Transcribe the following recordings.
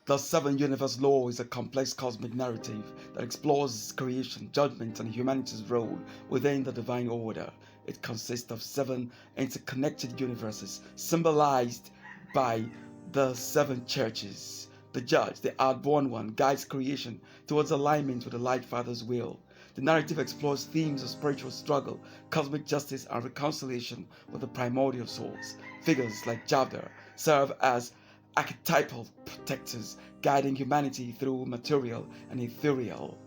The Seven Universe Law is a complex cosmic narrative that explores creation, judgment, and humanity's role within the divine order. It consists of seven interconnected universes symbolized by the seven churches. The judge, the outborn one, guides creation towards alignment with the Light Father's will. The narrative explores themes of spiritual struggle, cosmic justice, and reconciliation with the primordial source. Figures like Javda serve as archetypal protectors, guiding humanity through material and ethereal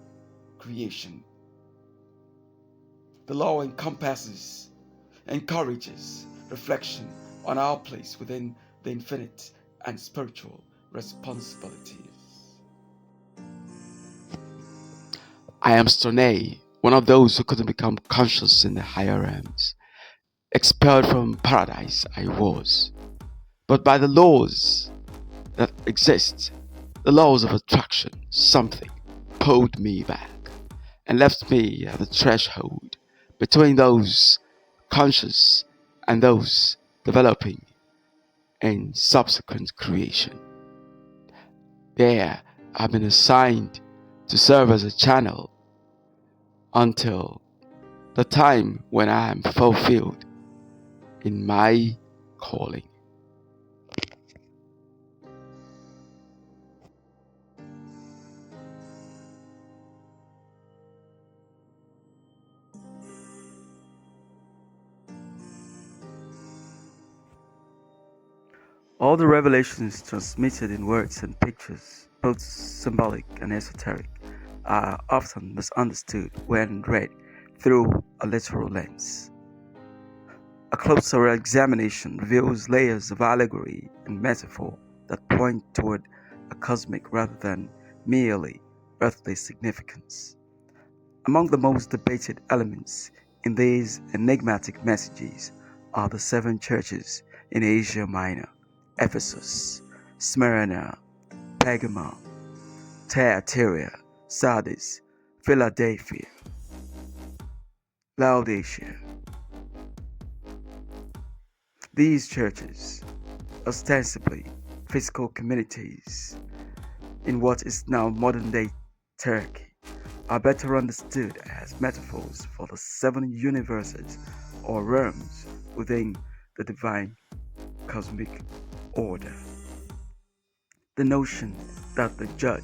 creation. The law encourages reflection on our place within the infinite and spiritual responsibilities. I am Stornay, one of those who couldn't become conscious in the higher realms. Expelled from paradise I was, but by the laws that exist, the laws of attraction, something pulled me back and left me at the threshold between those conscious and those developing in subsequent creation. There, I've been assigned to serve as a channel until the time when I am fulfilled in my calling. All the revelations transmitted in words and pictures, both symbolic and esoteric, are often misunderstood when read through a literal lens. A closer examination reveals layers of allegory and metaphor that point toward a cosmic rather than merely earthly significance. Among the most debated elements in these enigmatic messages are the seven churches in Asia Minor: Ephesus, Smyrna, Pergamum, Thyatira, Sardis, Philadelphia, Laodicea. These churches, ostensibly physical communities in what is now modern-day Turkey, are better understood as metaphors for the seven universes or realms within the divine cosmic order. The notion that the judge,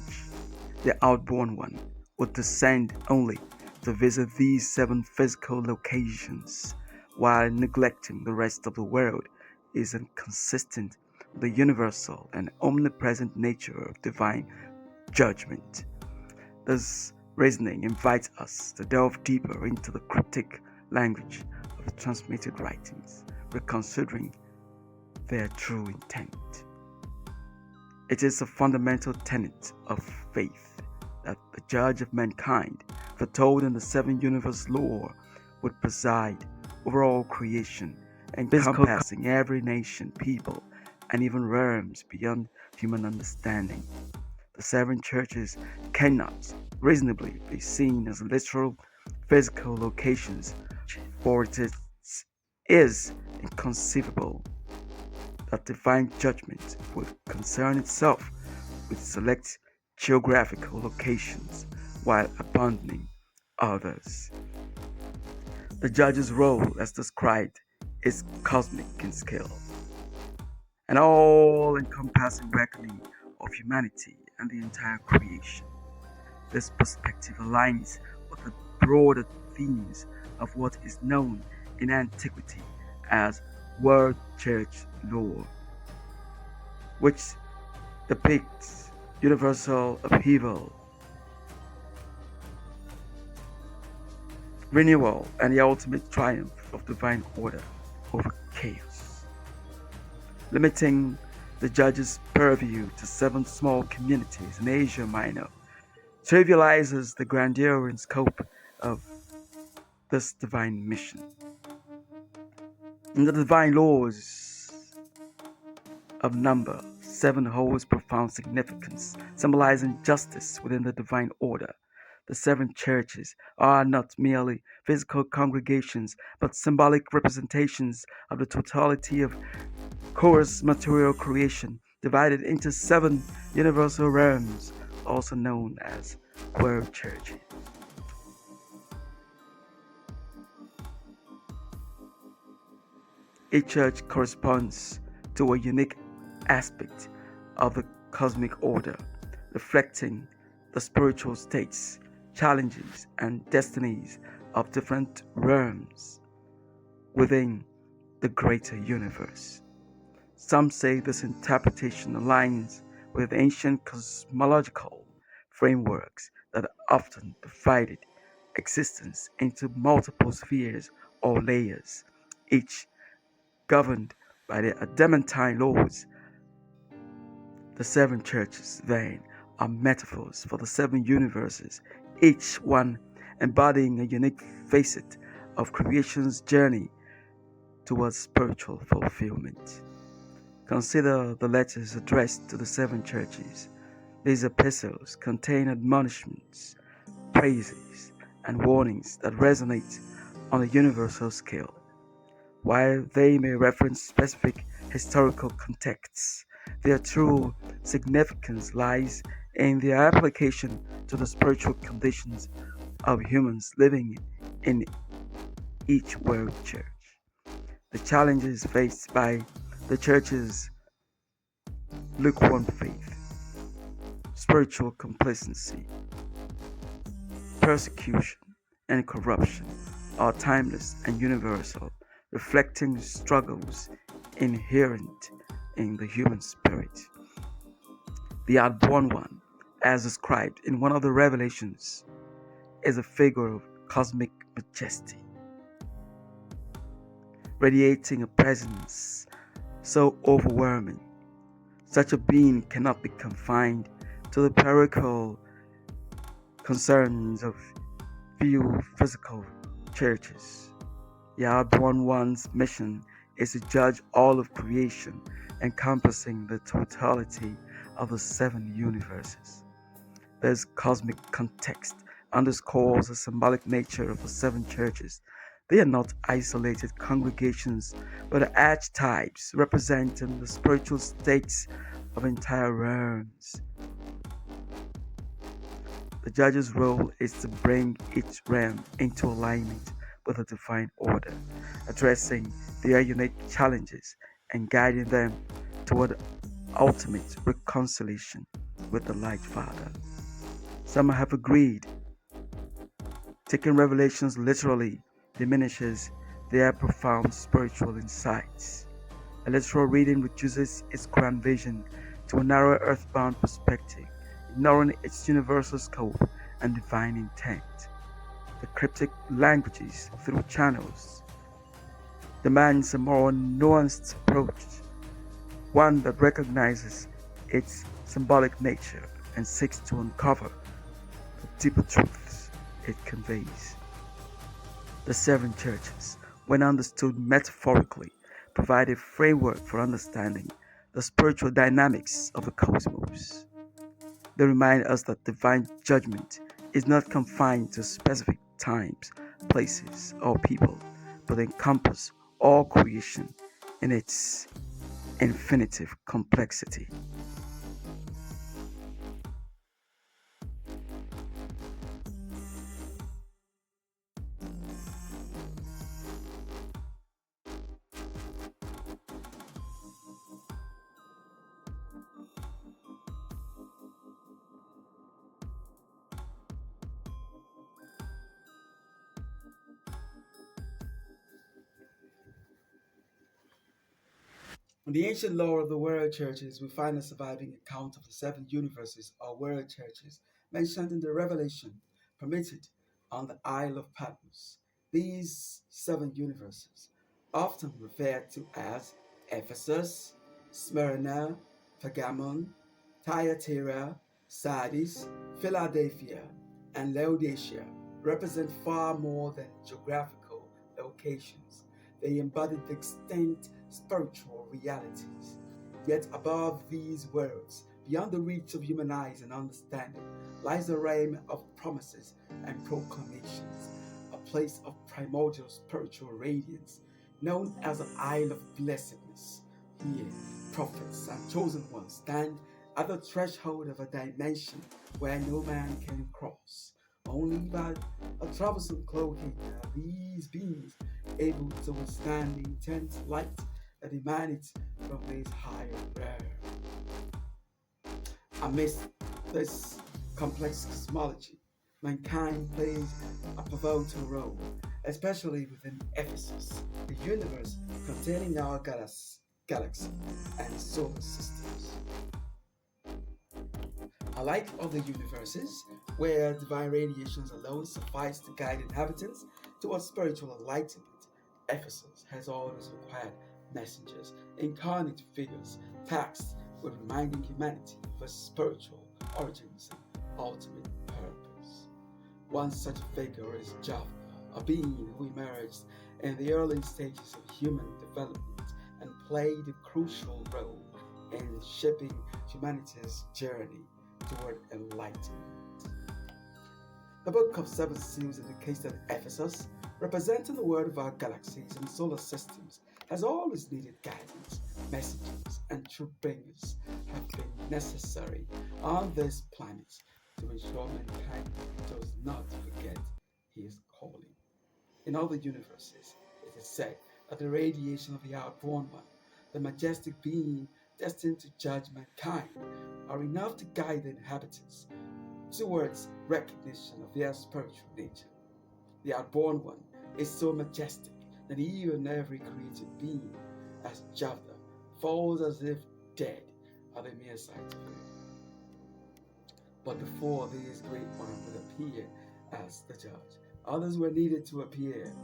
the outborn one, would descend only to visit these seven physical locations while neglecting the rest of the world is inconsistent with the universal and omnipresent nature of divine judgment. This reasoning invites us to delve deeper into the cryptic language of the transmitted writings, reconsidering their true intent. It is a fundamental tenet of faith that the judge of mankind, foretold in the seven universe lore, would preside over all creation, encompassing every nation, people, and even realms beyond human understanding. The seven churches cannot reasonably be seen as literal physical locations, for it is inconceivable that divine judgment would concern itself with select geographical locations while abandoning others. The judge's role, as described, is cosmic in scale, an all-encompassing reckoning of humanity and the entire creation. This perspective aligns with the broader themes of what is known in antiquity as World Church lore, which depicts universal upheaval, renewal, and the ultimate triumph of divine order over chaos. Limiting the judge's purview to seven small communities in Asia Minor trivializes the grandeur and scope of this divine mission. In the divine laws of number, seven holds profound significance, symbolizing justice within the divine order. The seven churches are not merely physical congregations, but symbolic representations of the totality of coarse material creation divided into seven universal realms, also known as world churches. Each church corresponds to a unique aspect of the cosmic order, reflecting the spiritual states, challenges, and destinies of different realms within the greater universe. Some say this interpretation aligns with ancient cosmological frameworks that often divided existence into multiple spheres or layers, each governed by the adamantine laws. The seven churches, then, are metaphors for the seven universes, each one embodying a unique facet of creation's journey towards spiritual fulfillment. Consider the letters addressed to the seven churches. These epistles contain admonishments, praises, and warnings that resonate on a universal scale. While they may reference specific historical contexts, their true significance lies in their application to the spiritual conditions of humans living in each world church. The challenges faced by the church's lukewarm faith, spiritual complacency, persecution, and corruption are timeless and universal, reflecting struggles inherent in the human spirit. The outborn one, as described in one of the revelations, is a figure of cosmic majesty, radiating a presence so overwhelming. Such a being cannot be confined to the parochial concerns of few physical churches. The outborn one's mission is to judge all of creation, encompassing the totality of the seven universes. This cosmic context underscores the symbolic nature of the seven churches. They are not isolated congregations, but archetypes representing the spiritual states of entire realms. The judge's role is to bring each realm into alignment with a divine order, addressing their unique challenges and guiding them toward ultimate reconciliation with the Light Father. Some have agreed taking revelations literally diminishes their profound spiritual insights. A literal reading reduces its grand vision to a narrow earthbound perspective, ignoring its universal scope and divine intent. The cryptic languages through channels demands a more nuanced approach, one that recognizes its symbolic nature and seeks to uncover the deeper truths it conveys. The seven churches, when understood metaphorically, provide a framework for understanding the spiritual dynamics of the cosmos. They remind us that divine judgment is not confined to specific times, places, or people, but encompasses all creation in its infinitive complexity. In the ancient lore of the world churches, we find a surviving account of the seven universes or world churches mentioned in the Revelation permitted on the Isle of Patmos. These seven universes, often referred to as Ephesus, Smyrna, Pergamon, Thyatira, Sardis, Philadelphia, and Laodicea, represent far more than geographical locations. They embody distinct spiritual realities. Yet above these worlds, beyond the reach of human eyes and understanding, lies a realm of promises and proclamations, a place of primordial spiritual radiance known as an Isle of Blessedness. Here, prophets and chosen ones stand at the threshold of a dimension where no man can cross. Only by a troublesome cloaking are these beings able to withstand the intense light that emanates from this higher realm. Amidst this complex cosmology, mankind plays a pivotal role, especially within Ephesus, the universe containing our galaxy and solar systems. Unlike other universes, where divine radiations alone suffice to guide inhabitants towards spiritual enlightenment, Ephesus has always required messengers, incarnate figures, tasked with reminding humanity of its spiritual origins and ultimate purpose. One such figure is Java, a being who emerged in the early stages of human development and played a crucial role in shaping humanity's journey toward enlightenment. The Book of Seven Seals indicates that Ephesus, representing the world of our galaxies and solar systems, has always needed guidance, messengers, and truth bringers have been necessary on this planet to ensure mankind does not forget his calling. In other universes, it is said that the radiation of the outborn one, the majestic being destined to judge mankind, are enough to guide the inhabitants towards recognition of their spiritual nature. The outborn one is so majestic that even every created being, as Javda, falls as if dead at the mere sight of him. But before this great one would appear as the judge, others were needed to appear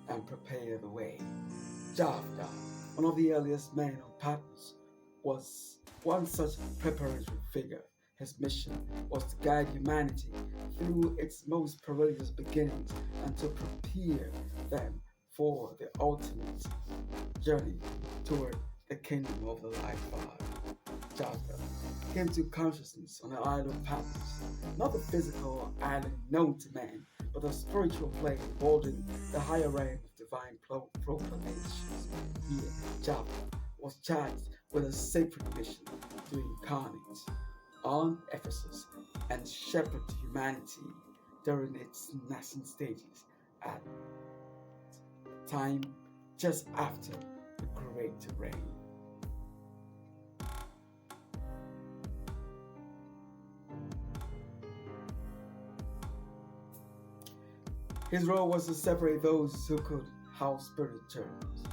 and prepare the way. Javda, one of the earliest men on Patmos, was one such preparatory figure. His mission was to guide humanity through its most perilous beginnings and to prepare them for the ultimate journey toward the kingdom of the light God. Judgment came to consciousness on the island of Patmos, not the physical island known to man, but a spiritual plane holding the higher realm of divine proclamations. Here, Java was charged with a sacred mission to incarnate on Ephesus and shepherd humanity during its nascent stages at the time just after the Great Rain. His role was to separate those who could house spirit journeys,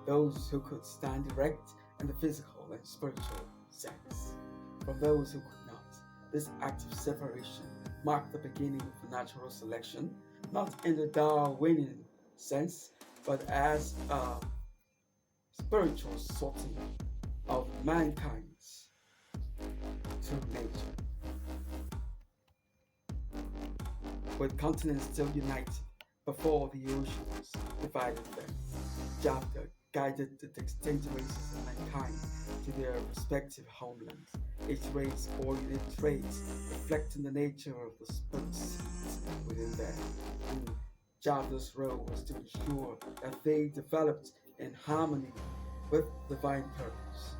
those who could stand erect in the physical and spiritual sense, from those who could not. This act of separation marked the beginning of natural selection, not in the Darwinian sense, but as a spiritual sorting of mankind's true nature. With continents still united before the oceans divided them, Jafta guided the distinct races of mankind to their respective homelands. Each race bore unique traits reflecting the nature of the spirit seeds within them. And Jafta's role was to ensure that they developed in harmony with divine purpose.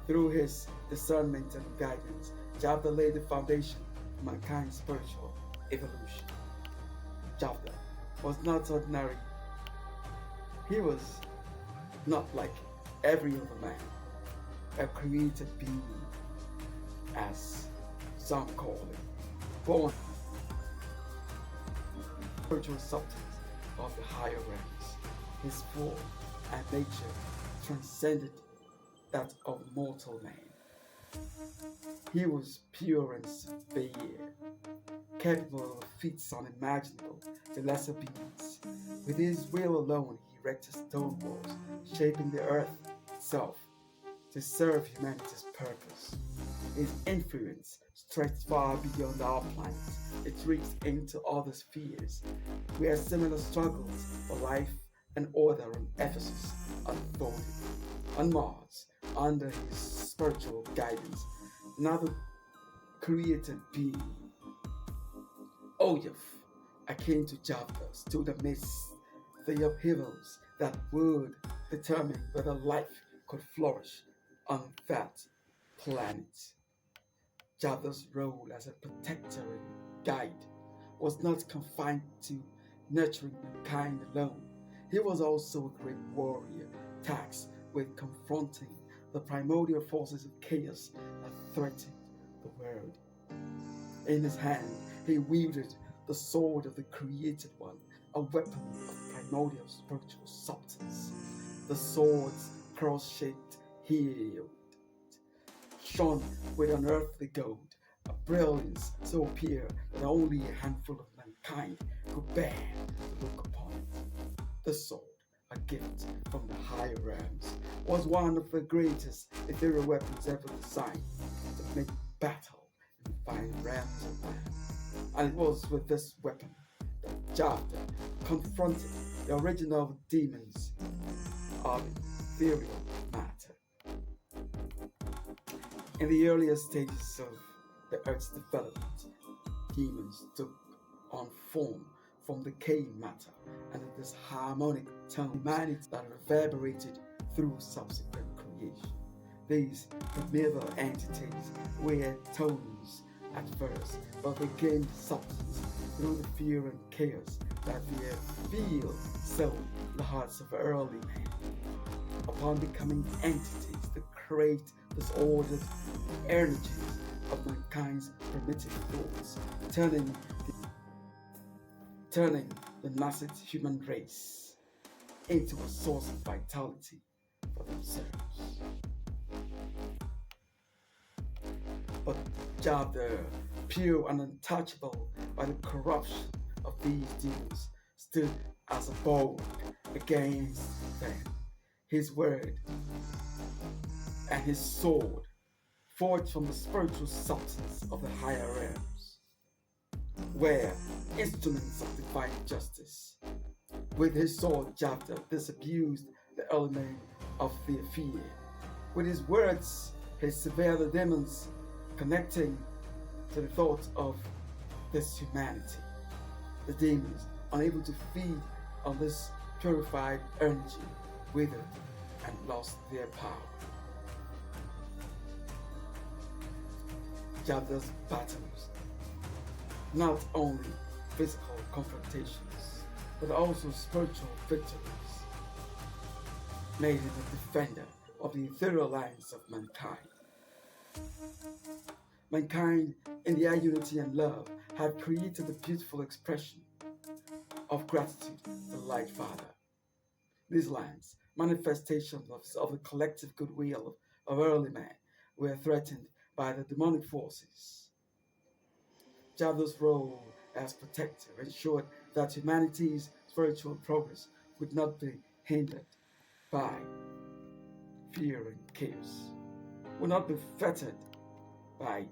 Through his discernment and guidance, Jafta laid the foundation for mankind's spiritual evolution. Jafta was not ordinary. He was not like every other man, a created being, as some call it, born spiritual substance of the higher realms. His form and nature transcended that of mortal man. He was pure and severe, capable of feats unimaginable to lesser beings. With his will alone, he erected stone walls, shaping the earth itself to serve humanity's purpose. His influence stretched far beyond our planet. It reached into other spheres, where similar struggles for life and order on Ephesus unfolded. On Mars, under his spiritual guidance, another created being, Oyef, akin to Java, stood amidst the upheavals that would determine whether life could flourish on that planet. Java's role as a protector and guide was not confined to nurturing mankind alone. He was also a great warrior, tasked with confronting the primordial forces of chaos that threatened the world. In his hand, he wielded the sword of the Created One, a weapon of primordial spiritual substance. The sword's cross-shaped hilt shone with unearthly gold, a brilliance so pure that only a handful of mankind could bear to look upon it. The sword, a gift from the higher realms, was one of the greatest ethereal weapons ever designed to make battle in the fine realms of man. And it was with this weapon that Javda confronted the original demons of ethereal matter. In the earlier stages of the Earth's development, demons took on form from decaying matter and this harmonic tone humanity that reverberated through subsequent creation. These primeval entities were tones at first, but became substance through the fear and chaos that they feel so in the hearts of early men. Upon becoming entities that create disordered energies of mankind's primitive thoughts, turning the nascent human race into a source of vitality for themselves. But Jabder, pure and untouchable by the corruption of these demons, stood as a bulwark against them. His word and his sword, forged from the spiritual substance of the higher realms, were instruments of divine justice. With his sword, Jabda disabused the element of their fear. With his words, he severed the demons, connecting to the thoughts of this humanity. The demons, unable to feed on this purified energy, withered and lost their power. Jabda's battles, not only physical confrontations, but also spiritual victories, made him a defender of the ethereal lands of mankind. Mankind, in their unity and love, have created a beautiful expression of gratitude to the Light Father. These lands, manifestations of the collective goodwill of early man, were threatened by the demonic forces. Jabda's role as protector ensured that humanity's spiritual progress would not be hindered by fear and chaos, would not be fettered by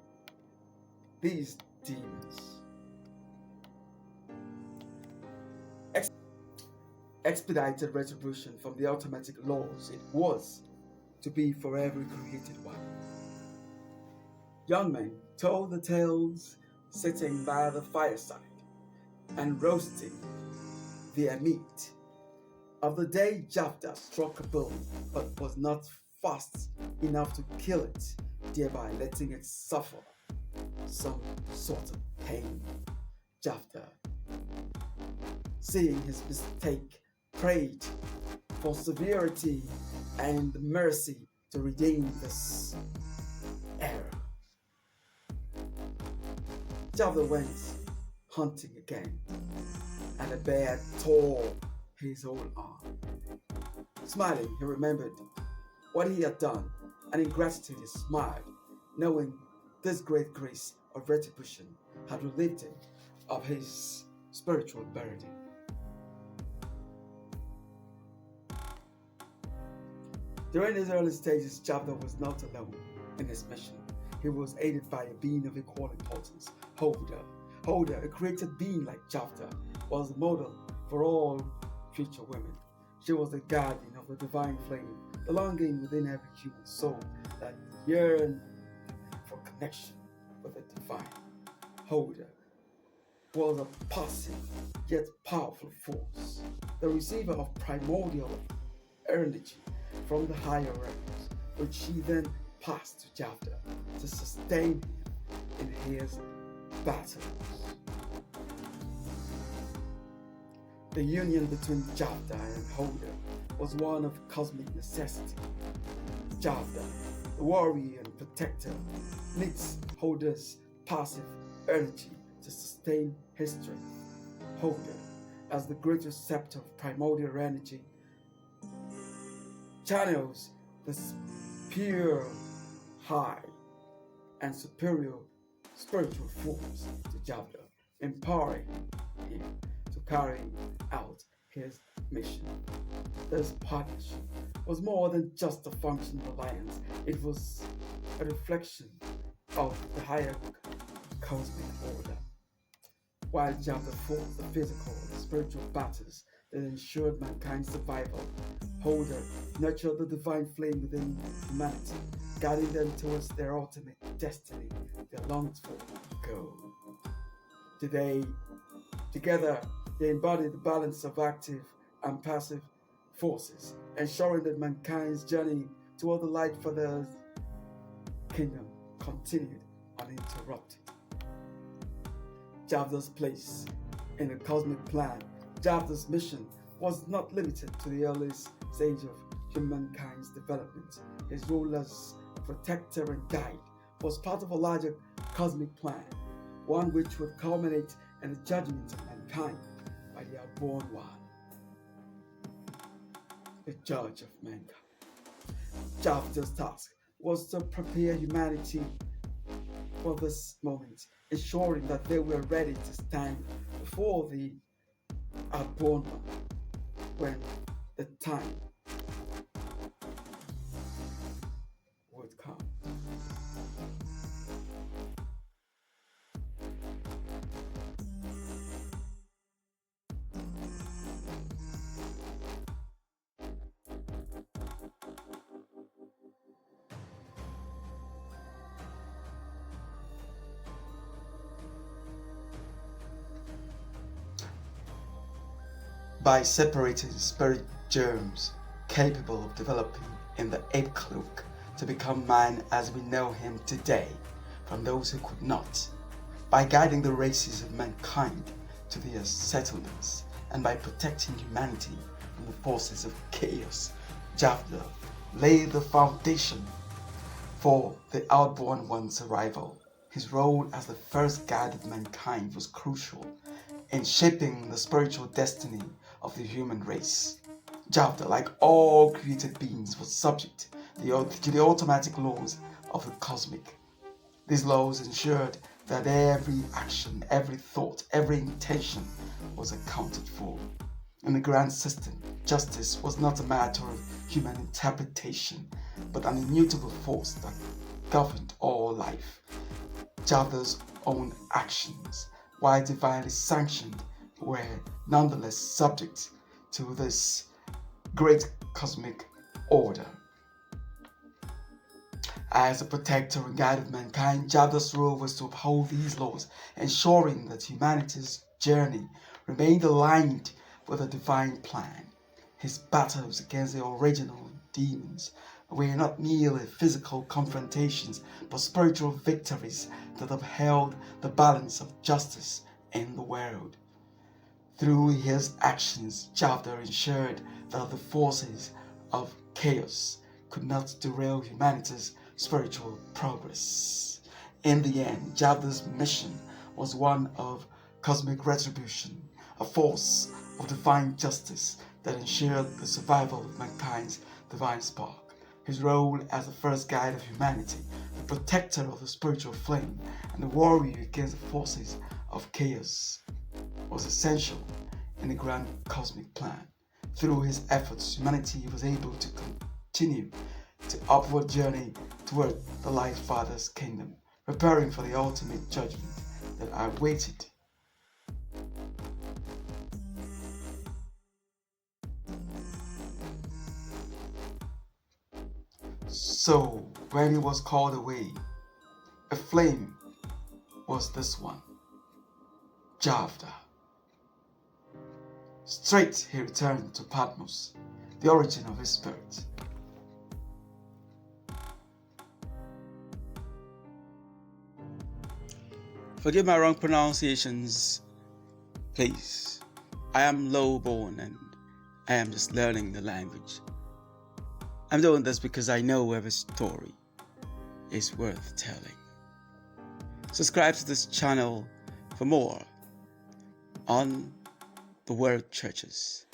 these demons. Expedited retribution from the automatic laws it was to be for every created one. Young men told the tales sitting by the fireside and roasting their meat of the day Jabda struck a bull but was not fast enough to kill it, thereby letting it suffer some sort of pain. Jabda, seeing his mistake, prayed for severity and mercy to redeem this error. Jabda went hunting again, and a bear tore his whole arm. Smiling, he remembered what he had done, and in gratitude he smiled, knowing this great grace of retribution had relieved him of his spiritual burden. During his early stages, Jabda was not alone in his mission. He was aided by a being of equal importance, Holder. Holder, a created being like Jabda, was the model for all future women. She was the guardian of the divine flame, the longing within every human soul that yearned for connection with the divine. Holder was a passive yet powerful force, the receiver of primordial energy from the higher realms, which he then passed to Javda to sustain him in his battles. The union between Javda and Holder was one of cosmic necessity. Javda, the warrior and protector, needs Holder's passive energy to sustain his strength. Holder, as the great receptor of primordial energy, channels this pure, high, and superior spiritual force to Javda, empowering him to carry out his mission. This partnership was more than just a functional alliance, it was a reflection of the higher cosmic order. While Javda fought the physical and spiritual battles that ensured mankind's survival, Holder nurtured the divine flame within humanity, guiding them towards their ultimate destiny, their longed-for goal. Today, together, they embody the balance of active and passive forces, ensuring that mankind's journey toward the light for the kingdom continued uninterrupted. Javda's place in the cosmic plan. Javda's mission was not limited to the earliest stage of humankind's development. His role as protector and guide was part of a larger cosmic plan, one which would culminate in the judgment of mankind by the Outborn One, the judge of mankind. Javda's task was to prepare humanity for this moment, ensuring that they were ready to stand before the Outborn One when the time would come. By separating spirit germs capable of developing in the ape cloak to become man as we know him today from those who could not, by guiding the races of mankind to their settlements, and by protecting humanity from the forces of chaos, Javda laid the foundation for the Outborn One's arrival. His role as the first guide of mankind was crucial in shaping the spiritual destiny of the human race. Javda, like all created beings, was subject to the automatic laws of the cosmic. These laws ensured that every action, every thought, every intention was accounted for. In the grand system, justice was not a matter of human interpretation, but an immutable force that governed all life. Javda's own actions, while divinely sanctioned, were nonetheless subject to this great cosmic order. As a protector and guide of mankind, Javda's role was to uphold these laws, ensuring that humanity's journey remained aligned with the divine plan. His battles against the original demons were not merely physical confrontations, but spiritual victories that upheld the balance of justice in the world. Through his actions, Javda ensured that the forces of chaos could not derail humanity's spiritual progress. In the end, Javda's mission was one of cosmic retribution, a force of divine justice that ensured the survival of mankind's divine spark. His role as the first guide of humanity, the protector of the spiritual flame, and the warrior against the forces of chaos was essential in the grand cosmic plan. Through his efforts, humanity was able to continue the upward journey toward the Light Father's kingdom, preparing for the ultimate judgment that awaited. So, when he was called away, a flame was this one, Javda. Straight he returned to Patmos, the origin of his spirit. Forgive my wrong pronunciations, please. I am low born and I am just learning the language. I'm doing this because I know every story is worth telling. Subscribe to this channel for more on the world churches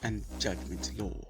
and judgment law.